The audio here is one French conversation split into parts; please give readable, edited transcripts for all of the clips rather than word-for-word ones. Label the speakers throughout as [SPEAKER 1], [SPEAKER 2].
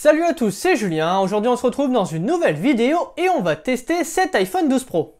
[SPEAKER 1] Salut à tous, c'est Julien. Aujourd'hui on se retrouve dans une nouvelle vidéo et on va tester cet iPhone 12 Pro.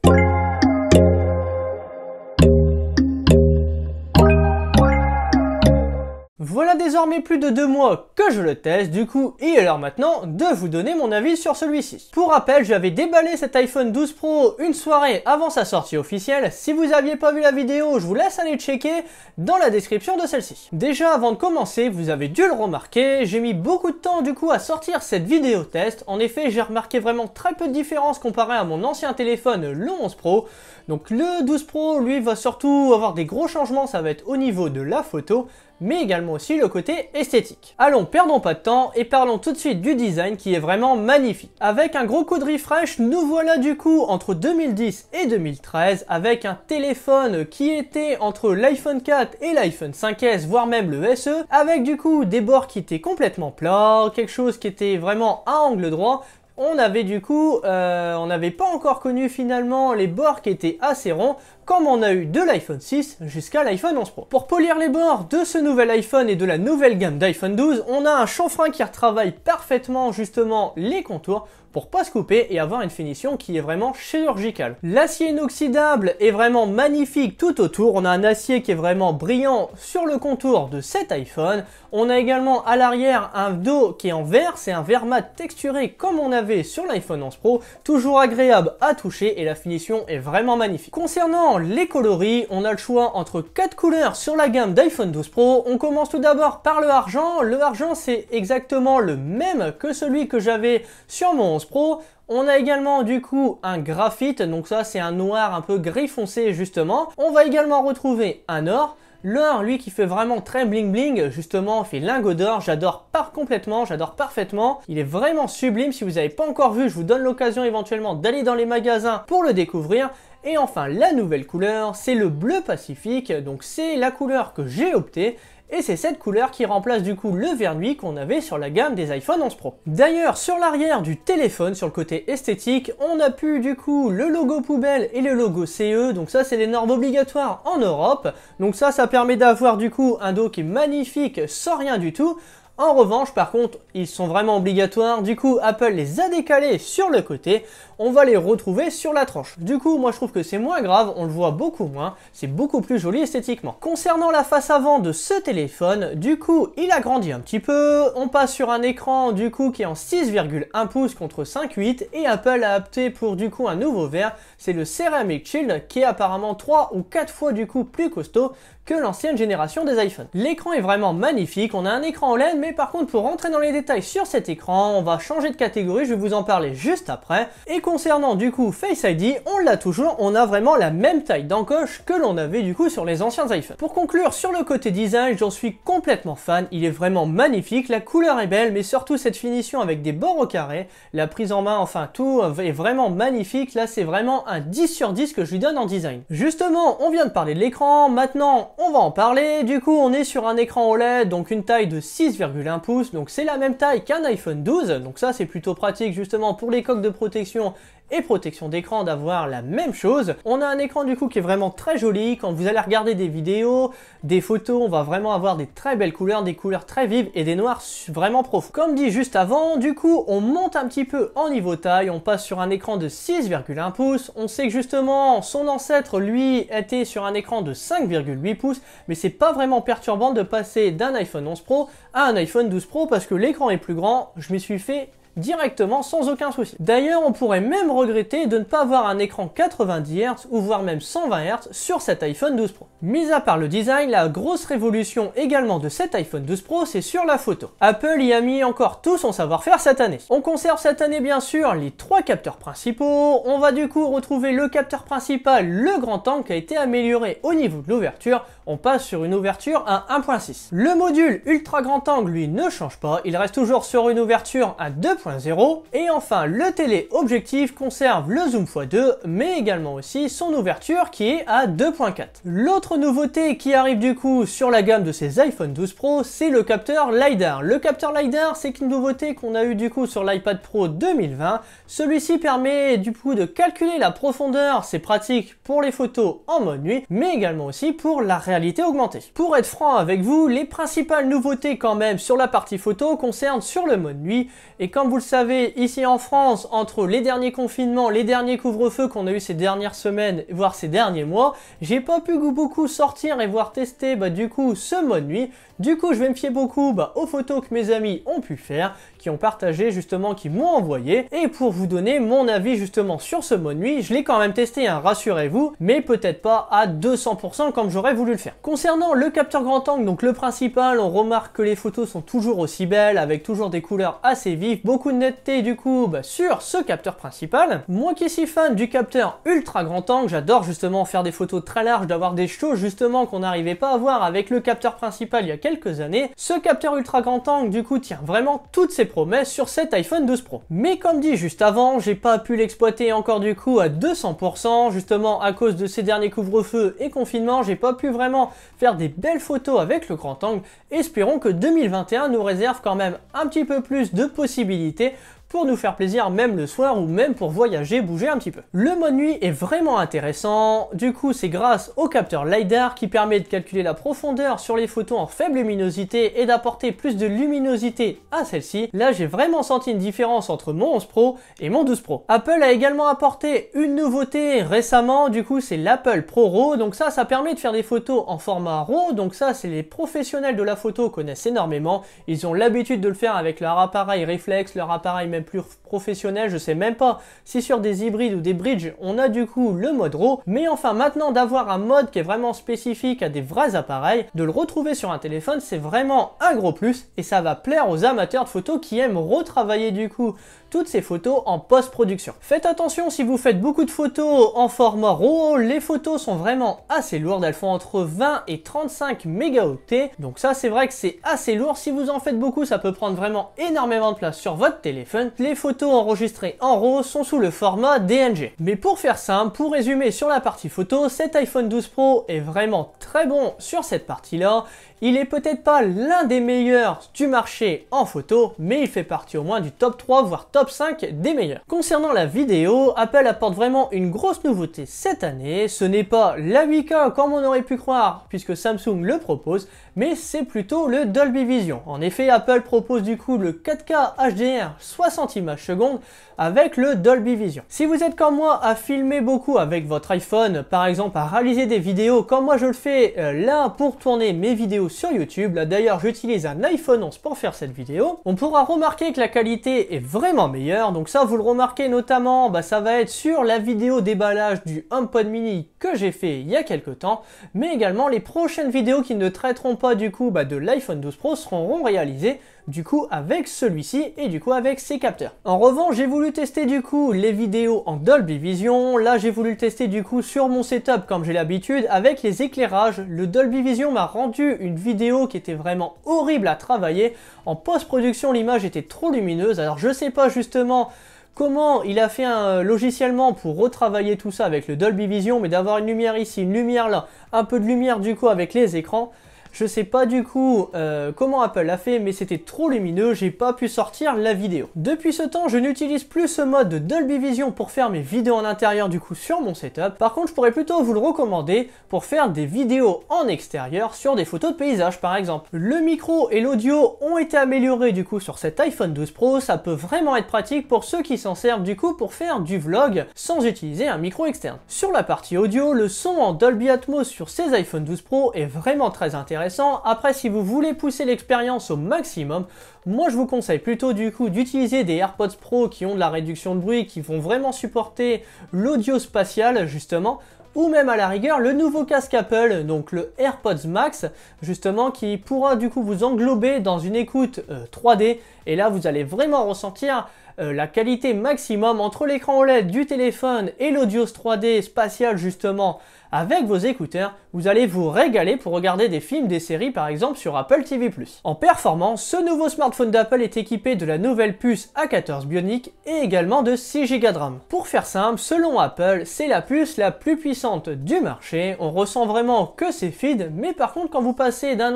[SPEAKER 1] Voilà désormais plus de 2 mois que je le teste, du coup il est l'heure maintenant de vous donner mon avis sur celui-ci. Pour rappel, j'avais déballé cet iPhone 12 Pro une soirée avant sa sortie officielle. Si vous n'aviez pas vu la vidéo, je vous laisse aller checker dans la description de celle-ci. Déjà avant de commencer, vous avez dû le remarquer, j'ai mis beaucoup de temps du coup à sortir cette vidéo test. En effet, j'ai remarqué vraiment très peu de différence comparé à mon ancien téléphone, le 11 Pro. Donc le 12 Pro, lui, va surtout avoir des gros changements, ça va être au niveau de la photo, mais également aussi le côté esthétique. Allons, perdons pas de temps et parlons tout de suite du design qui est vraiment magnifique. Avec un gros coup de refresh, nous voilà du coup entre 2010 et 2013 avec un téléphone qui était entre l'iPhone 4 et l'iPhone 5S, voire même le SE, avec du coup des bords qui étaient complètement plats, quelque chose qui était vraiment à angle droit. On avait du coup, on n'avait pas encore connu finalement les bords qui étaient assez ronds, comme on a eu de l'iPhone 6 jusqu'à l'iPhone 11 Pro. Pour polir les bords de ce nouvel iPhone et de la nouvelle gamme d'iPhone 12, on a un chanfrein qui retravaille parfaitement justement les contours pour pas se couper et avoir une finition qui est vraiment chirurgicale. L'acier inoxydable est vraiment magnifique tout autour. On a un acier qui est vraiment brillant sur le contour de cet iPhone. On a également à l'arrière un dos qui est en verre, c'est un verre mat texturé comme on avait sur l'iPhone 11 Pro, toujours agréable à toucher et la finition est vraiment magnifique. Concernant les coloris, on a le choix entre 4 couleurs sur la gamme d'iPhone 12 Pro. On commence tout d'abord par le argent. Le argent, c'est exactement le même que celui que j'avais sur mon 11 Pro. On a également du coup un graphite, donc ça c'est un noir un peu gris foncé justement. On va également retrouver un or. L'or, lui, qui fait vraiment très bling bling, justement, fait lingot d'or, j'adore complètement, j'adore parfaitement. Il est vraiment sublime, si vous n'avez pas encore vu, je vous donne l'occasion éventuellement d'aller dans les magasins pour le découvrir. Et enfin, la nouvelle couleur, c'est le bleu Pacifique, donc c'est la couleur que j'ai optée. Et c'est cette couleur qui remplace du coup le vert nuit qu'on avait sur la gamme des iPhone 11 Pro. D'ailleurs, sur l'arrière du téléphone, sur le côté esthétique, on a pu du coup le logo poubelle et le logo CE. Donc ça, c'est les normes obligatoires en Europe. Donc ça permet d'avoir du coup un dos qui est magnifique sans rien du tout. En revanche, par contre, ils sont vraiment obligatoires. Du coup, Apple les a décalés sur le côté. On va les retrouver sur la tranche. Du coup, moi je trouve que c'est moins grave, on le voit beaucoup moins. C'est beaucoup plus joli esthétiquement. Concernant la face avant de ce téléphone, du coup, il a grandi un petit peu. On passe sur un écran du coup qui est en 6,1 pouces contre 5,8 et Apple a opté pour du coup un nouveau verre. C'est le Ceramic Shield qui est apparemment 3 ou 4 fois du coup plus costaud que l'ancienne génération des iPhones. L'écran est vraiment magnifique, on a un écran OLED, mais par contre pour rentrer dans les détails sur cet écran, on va changer de catégorie, je vais vous en parler juste après. Et concernant du coup Face ID, on l'a toujours, on a vraiment la même taille d'encoche que l'on avait du coup sur les anciens iPhones. Pour conclure sur le côté design, j'en suis complètement fan, il est vraiment magnifique, la couleur est belle, mais surtout cette finition avec des bords au carré, la prise en main, enfin tout est vraiment magnifique. Là c'est vraiment un 10 sur 10 que je lui donne en design. Justement, on vient de parler de l'écran, maintenant on va en parler. Du coup, on est sur un écran OLED, donc une taille de 6,1 pouces, donc c'est la même taille qu'un iPhone 12, donc ça c'est plutôt pratique justement pour les coques de protection et protection d'écran d'avoir la même chose. On a un écran du coup qui est vraiment très joli. Quand vous allez regarder des vidéos, des photos, on va vraiment avoir des très belles couleurs, des couleurs très vives et des noirs vraiment profonds. Comme dit juste avant, du coup on monte un petit peu en niveau taille, on passe sur un écran de 6,1 pouces. On sait que justement son ancêtre lui était sur un écran de 5,8 pouces, mais c'est pas vraiment perturbant de passer d'un iPhone 11 Pro à un iPhone 12 Pro parce que l'écran est plus grand. Je m'y suis fait directement sans aucun souci. D'ailleurs, on pourrait même regretter de ne pas avoir un écran 90 Hz ou voire même 120 Hz sur cet iPhone 12 Pro. Mis à part le design, la grosse révolution également de cet iPhone 12 Pro, c'est sur la photo. Apple y a mis encore tout son savoir-faire cette année. On conserve cette année bien sûr les 3 capteurs principaux. On va du coup retrouver le capteur principal, le grand angle qui a été amélioré au niveau de l'ouverture. On passe sur une ouverture à 1.6. Le module ultra grand angle lui ne change pas, il reste toujours sur une ouverture à 2.5. 2.0. Et enfin, le téléobjectif conserve le zoom x2, mais également aussi son ouverture qui est à 2.4. L'autre nouveauté qui arrive du coup sur la gamme de ces iPhone 12 Pro, c'est le capteur LiDAR. Le capteur LiDAR, c'est une nouveauté qu'on a eu du coup sur l'iPad Pro 2020. Celui-ci permet du coup de calculer la profondeur, c'est pratique pour les photos en mode nuit, mais également aussi pour la réalité augmentée. Pour être franc avec vous, les principales nouveautés quand même sur la partie photo concernent sur le mode nuit, et comme vous le savez, ici en France, entre les derniers confinements, les derniers couvre-feux qu'on a eu ces dernières semaines, voire ces derniers mois, j'ai pas pu beaucoup sortir et voir tester du coup ce mode nuit. Du coup, je vais me fier beaucoup aux photos que mes amis ont pu faire, qui ont partagé justement, qui m'ont envoyé. Et pour vous donner mon avis justement sur ce mode nuit, je l'ai quand même testé, hein, rassurez-vous, mais peut-être pas à 200% comme j'aurais voulu le faire. Concernant le capteur grand angle, donc le principal, on remarque que les photos sont toujours aussi belles, avec toujours des couleurs assez vives, beaucoup de netteté du coup sur ce capteur principal. Moi qui suis fan du capteur ultra grand angle, j'adore justement faire des photos très larges, d'avoir des choses justement qu'on n'arrivait pas à voir avec le capteur principal il y a quelques années. Ce capteur ultra grand angle du coup tient vraiment toutes ses promesses sur cet iPhone 12 Pro. Mais comme dit juste avant, j'ai pas pu l'exploiter encore du coup à 200%, justement à cause de ces derniers couvre-feux et confinements, j'ai pas pu vraiment faire des belles photos avec le grand angle. Espérons que 2021 nous réserve quand même un petit peu plus de possibilités pour nous faire plaisir même le soir ou même pour voyager, bouger un petit peu. Le mode nuit est vraiment intéressant, du coup c'est grâce au capteur LiDAR qui permet de calculer la profondeur sur les photos en faible luminosité et d'apporter plus de luminosité à celle-ci. Là j'ai vraiment senti une différence entre mon 11 Pro et mon 12 Pro. Apple a également apporté une nouveauté récemment, du coup c'est l'Apple Pro RAW, donc ça permet de faire des photos en format RAW, donc ça c'est les professionnels de la photo connaissent énormément, ils ont l'habitude de le faire avec leur appareil réflexe, leur appareil même plus professionnel, je sais même pas si sur des hybrides ou des bridges on a du coup le mode RAW, mais enfin maintenant d'avoir un mode qui est vraiment spécifique à des vrais appareils, de le retrouver sur un téléphone c'est vraiment un gros plus et ça va plaire aux amateurs de photos qui aiment retravailler du coup toutes ces photos en post-production. Faites attention si vous faites beaucoup de photos en format RAW, les photos sont vraiment assez lourdes, elles font entre 20 et 35 mégaoctets, donc ça c'est vrai que c'est assez lourd, si vous en faites beaucoup ça peut prendre vraiment énormément de place sur votre téléphone. Les photos enregistrées en RAW sont sous le format DNG. Mais pour faire simple, pour résumer sur la partie photo, cet iPhone 12 Pro est vraiment très bon sur cette partie-là. Il est peut-être pas l'un des meilleurs du marché en photo, mais il fait partie au moins du top 3 voire top 5 des meilleurs. Concernant la vidéo, Apple apporte vraiment une grosse nouveauté cette année. Ce n'est pas la 8K comme on aurait pu croire puisque Samsung le propose, mais c'est plutôt le Dolby Vision. En effet, Apple propose du coup le 4K HDR 60 images secondes avec le Dolby Vision. Si vous êtes comme moi à filmer beaucoup avec votre iPhone, par exemple à réaliser des vidéos comme moi je le fais là pour tourner mes vidéos sur YouTube, là d'ailleurs j'utilise un iPhone 11 pour faire cette vidéo, on pourra remarquer que la qualité est vraiment meilleure, donc ça vous le remarquez notamment, ça va être sur la vidéo déballage du HomePod mini que j'ai fait il y a quelques temps, mais également les prochaines vidéos qui ne traiteront pas du coup de l'iPhone 12 Pro seront réalisées du coup avec celui-ci et du coup avec ses capteurs. En revanche, j'ai voulu tester du coup les vidéos en Dolby Vision. Là, j'ai voulu le tester du coup sur mon setup comme j'ai l'habitude avec les éclairages. Le Dolby Vision m'a rendu une vidéo qui était vraiment horrible à travailler. En post-production, l'image était trop lumineuse. Alors, je sais pas justement comment il a fait logiciellement pour retravailler tout ça avec le Dolby Vision, mais d'avoir une lumière ici, une lumière là, un peu de lumière du coup avec les écrans. Je sais pas du coup comment Apple l'a fait, mais c'était trop lumineux, j'ai pas pu sortir la vidéo. Depuis ce temps, je n'utilise plus ce mode de Dolby Vision pour faire mes vidéos en intérieur du coup sur mon setup. Par contre, je pourrais plutôt vous le recommander pour faire des vidéos en extérieur sur des photos de paysage par exemple. Le micro et l'audio ont été améliorés du coup sur cet iPhone 12 Pro, ça peut vraiment être pratique pour ceux qui s'en servent du coup pour faire du vlog sans utiliser un micro externe. Sur la partie audio, le son en Dolby Atmos sur ces iPhone 12 Pro est vraiment très intéressant. Après, si vous voulez pousser l'expérience au maximum, moi je vous conseille plutôt du coup d'utiliser des AirPods Pro qui ont de la réduction de bruit, qui vont vraiment supporter l'audio spatial justement, ou même à la rigueur le nouveau casque Apple, donc le AirPods Max, justement qui pourra du coup vous englober dans une écoute 3D, et là vous allez vraiment ressentir la qualité maximum entre l'écran OLED du téléphone et l'audio 3D spatial justement avec vos écouteurs, vous allez vous régaler pour regarder des films, des séries par exemple sur Apple TV+. En performance, ce nouveau smartphone d'Apple est équipé de la nouvelle puce A14 Bionic et également de 6 Go de RAM. Pour faire simple, selon Apple, c'est la puce la plus puissante du marché, on ressent vraiment que c'est fluide, mais par contre quand vous passez d'un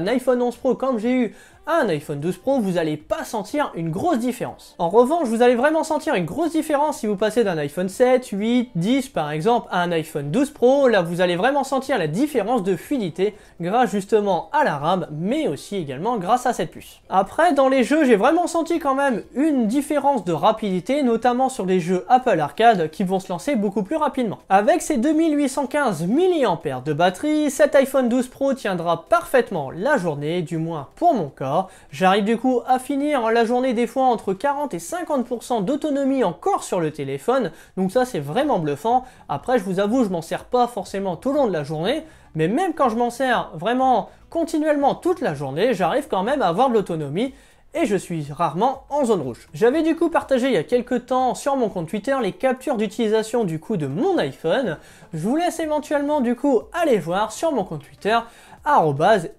[SPEAKER 1] iPhone 11 Pro comme j'ai eu à un iPhone 12 Pro, vous n'allez pas sentir une grosse différence. En revanche, vous allez vraiment sentir une grosse différence si vous passez d'un iPhone 7, 8, 10 par exemple à un iPhone 12 Pro. Là, vous allez vraiment sentir la différence de fluidité grâce justement à la RAM, mais aussi également grâce à cette puce. Après, dans les jeux, j'ai vraiment senti quand même une différence de rapidité, notamment sur les jeux Apple Arcade qui vont se lancer beaucoup plus rapidement. Avec ses 2815 mAh de batterie, cet iPhone 12 Pro tiendra parfaitement la journée, du moins pour mon cas. J'arrive du coup à finir la journée des fois entre 40 et 50% d'autonomie encore sur le téléphone, donc ça c'est vraiment bluffant. Après je vous avoue, je m'en sers pas forcément tout le long de la journée, mais même quand je m'en sers vraiment continuellement toute la journée, j'arrive quand même à avoir de l'autonomie. Et je suis rarement en zone rouge. J'avais du coup partagé il y a quelques temps sur mon compte Twitter les captures d'utilisation du coup de mon iPhone. Je vous laisse éventuellement du coup aller voir sur mon compte Twitter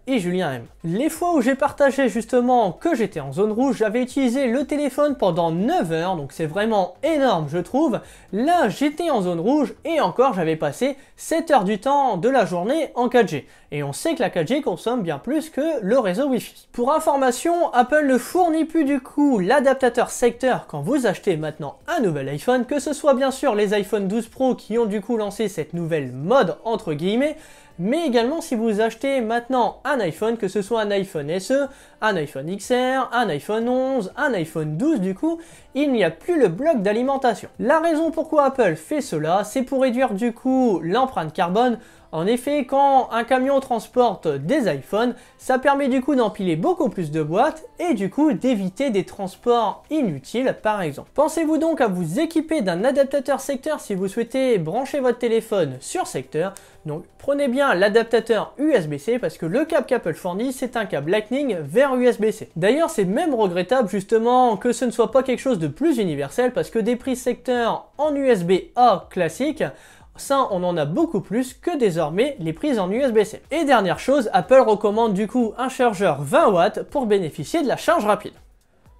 [SPEAKER 1] @julienm. Les fois où j'ai partagé justement que j'étais en zone rouge, j'avais utilisé le téléphone pendant 9 heures, donc c'est vraiment énorme je trouve. Là j'étais en zone rouge et encore j'avais passé 7 heures du temps de la journée en 4G. Et on sait que la 4G consomme bien plus que le réseau Wi-Fi. Pour information, Apple ne fournit plus du coup l'adaptateur secteur quand vous achetez maintenant un nouvel iPhone, que ce soit bien sûr les iPhone 12 Pro qui ont du coup lancé cette nouvelle mode entre guillemets, mais également si vous achetez maintenant un iPhone, que ce soit un iPhone SE, un iPhone XR, un iPhone 11, un iPhone 12 du coup, il n'y a plus le bloc d'alimentation. La raison pourquoi Apple fait cela, c'est pour réduire du coup l'empreinte carbone. En effet, quand un camion transporte des iPhones, ça permet du coup d'empiler beaucoup plus de boîtes et du coup d'éviter des transports inutiles par exemple. Pensez-vous donc à vous équiper d'un adaptateur secteur si vous souhaitez brancher votre téléphone sur secteur. Donc prenez bien l'adaptateur USB-C parce que le câble qu'Apple fournit c'est un câble Lightning vers USB-C. D'ailleurs c'est même regrettable justement que ce ne soit pas quelque chose de plus universel parce que des prises secteur en USB-A classique, ça, on en a beaucoup plus que désormais les prises en USB-C. Et dernière chose, Apple recommande du coup un chargeur 20 watts pour bénéficier de la charge rapide.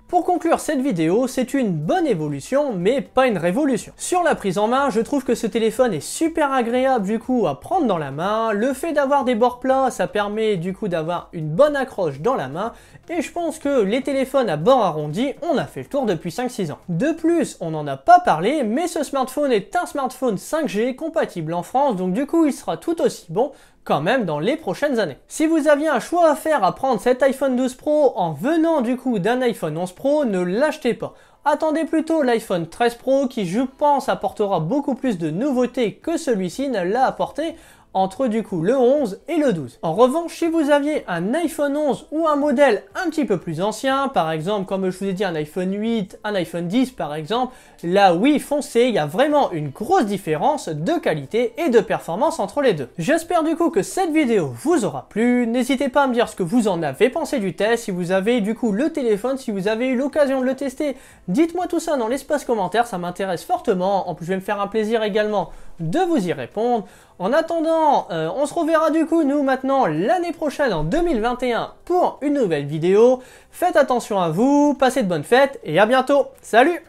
[SPEAKER 1] Pour conclure cette vidéo, c'est une bonne évolution, mais pas une révolution. Sur la prise en main, je trouve que ce téléphone est super agréable du coup à prendre dans la main. Le fait d'avoir des bords plats, ça permet du coup d'avoir une bonne accroche dans la main. Et je pense que les téléphones à bord arrondi, on a fait le tour depuis 5-6 ans. De plus, on n'en a pas parlé, mais ce smartphone est un smartphone 5G compatible en France, donc du coup il sera tout aussi bon quand même dans les prochaines années. Si vous aviez un choix à faire à prendre cet iPhone 12 Pro en venant du coup d'un iPhone 11 Pro, ne l'achetez pas. Attendez plutôt l'iPhone 13 Pro qui je pense apportera beaucoup plus de nouveautés que celui-ci ne l'a apporté entre du coup le 11 et le 12. En revanche, si vous aviez un iPhone 11 ou un modèle un petit peu plus ancien, par exemple comme je vous ai dit un iPhone 8, un iPhone 10 par exemple, là oui foncez, il y a vraiment une grosse différence de qualité et de performance entre les deux. J'espère du coup que cette vidéo vous aura plu, n'hésitez pas à me dire ce que vous en avez pensé du test, si vous avez du coup le téléphone, si vous avez eu l'occasion de le tester, dites-moi tout ça dans l'espace commentaire, ça m'intéresse fortement, en plus je vais me faire un plaisir également de vous y répondre. En attendant, on se reverra du coup nous maintenant l'année prochaine en 2021 pour une nouvelle vidéo. Faites attention à vous, passez de bonnes fêtes et à bientôt. Salut!